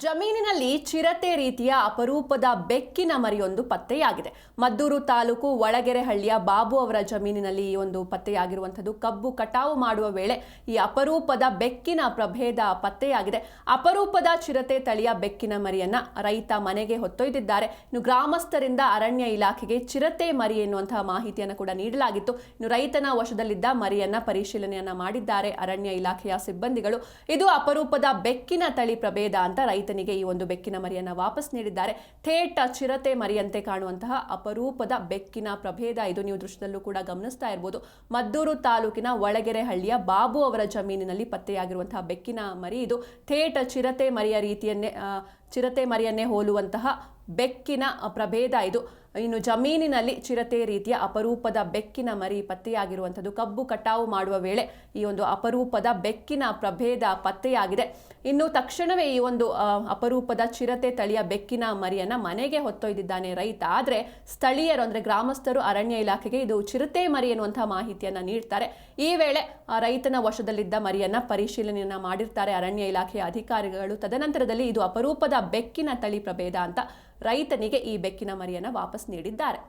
ಜಮೀನಿನಲ್ಲಿ ಚಿರತೆ ರೀತಿಯ ಅಪರೂಪದ ಬೆಕ್ಕಿನ ಮರಿಯೊಂದು ಪತ್ತೆಯಾಗಿದೆ. ಮದ್ದೂರು ತಾಲೂಕು ಒಳಗೆರೆಹಳ್ಳಿಯ ಬಾಬು ಅವರ ಜಮೀನಿನಲ್ಲಿ ಈ ಒಂದು ಪತ್ತೆಯಾಗಿರುವಂಥದ್ದು. ಕಬ್ಬು ಕಟಾವು ಮಾಡುವ ವೇಳೆ ಈ ಅಪರೂಪದ ಬೆಕ್ಕಿನ ಪ್ರಭೇದ ಪತ್ತೆಯಾಗಿದೆ. ಅಪರೂಪದ ಚಿರತೆ ತಳಿಯ ಬೆಕ್ಕಿನ ಮರಿಯನ್ನ ರೈತ ಮನೆಗೆ ಹೊತ್ತೊಯ್ದಿದ್ದಾರೆ. ಇನ್ನು ಗ್ರಾಮಸ್ಥರಿಂದ ಅರಣ್ಯ ಇಲಾಖೆಗೆ ಚಿರತೆ ಮರಿ ಎನ್ನುವಂತಹ ಮಾಹಿತಿಯನ್ನು ಕೂಡ ನೀಡಲಾಗಿತ್ತು. ಇನ್ನು ರೈತನ ವಶದಲ್ಲಿದ್ದ ಮರಿಯನ್ನ ಪರಿಶೀಲನೆಯನ್ನ ಮಾಡಿದ್ದಾರೆ ಅರಣ್ಯ ಇಲಾಖೆಯ ಸಿಬ್ಬಂದಿಗಳು. ಇದು ಅಪರೂಪದ ಬೆಕ್ಕಿನ ತಳಿ ಪ್ರಭೇದ ಅಂತ ರೈತನಿಗೆ ಈ ಒಂದು ಬೆಕ್ಕಿನ ಮರಿಯನ್ನ ವಾಪಸ್ ನೀಡಿದ್ದಾರೆ. ಥೇಟ್ ಚಿರತೆ ಮರಿಯಂತೆ ಕಾಣುವಂತಹ ಅಪರೂಪದ ಬೆಕ್ಕಿನ ಪ್ರಭೇದ ಇದು. ನೀವು ದೃಶ್ಯದಲ್ಲೂ ಕೂಡ ಗಮನಿಸ್ತಾ ಇರಬಹುದು. ಮದ್ದೂರು ತಾಲೂಕಿನ ಒಳಗೆರೆಹಳ್ಳಿಯ ಬಾಬು ಅವರ ಜಮೀನಿನಲ್ಲಿ ಪತ್ತೆಯಾಗಿರುವಂತಹ ಬೆಕ್ಕಿನ ಮರಿ ಇದು. ಥೇಟ್ ಚಿರತೆ ಮರಿಯನ್ನೇ ಹೋಲುವಂತಹ ಬೆಕ್ಕಿನ ಪ್ರಭೇದ ಇದು. ಇನ್ನು ಜಮೀನಿನಲ್ಲಿ ಚಿರತೆ ರೀತಿಯ ಅಪರೂಪದ ಬೆಕ್ಕಿನ ಮರಿ ಪತ್ತೆಯಾಗಿರುವಂಥದ್ದು. ಕಬ್ಬು ಕಟಾವು ಮಾಡುವ ವೇಳೆ ಈ ಒಂದು ಅಪರೂಪದ ಬೆಕ್ಕಿನ ಪ್ರಭೇದ ಪತ್ತೆಯಾಗಿದೆ. ಇನ್ನು ತಕ್ಷಣವೇ ಈ ಒಂದು ಅಪರೂಪದ ಚಿರತೆ ತಳಿಯ ಬೆಕ್ಕಿನ ಮರಿಯನ್ನ ಮನೆಗೆ ಹೊತ್ತೊಯ್ದಿದ್ದಾನೆ ರೈತ. ಆದರೆ ಸ್ಥಳೀಯರು ಅಂದ್ರೆ ಗ್ರಾಮಸ್ಥರು ಅರಣ್ಯ ಇಲಾಖೆಗೆ ಇದು ಚಿರತೆ ಮರಿ ಎನ್ನುವಂತಹ ಮಾಹಿತಿಯನ್ನ ನೀಡ್ತಾರೆ. ಈ ವೇಳೆ ರೈತನ ವಶದಲ್ಲಿದ್ದ ಮರಿಯನ್ನ ಪರಿಶೀಲನೆಯನ್ನ ಮಾಡಿರ್ತಾರೆ ಅರಣ್ಯ ಇಲಾಖೆಯ ಅಧಿಕಾರಿಗಳು. ತದನಂತರದಲ್ಲಿ ಇದು ಅಪರೂಪದ ಬೆಕ್ಕಿನ ತಳಿ ಪ್ರಭೇದ ಅಂತ ರೈತನಿಗೆ ಈ ಬೆಕ್ಕಿನ ಮರಿಯನ್ನ ವಾಪಸ್ ನೀಡಿದ್ದಾರೆ.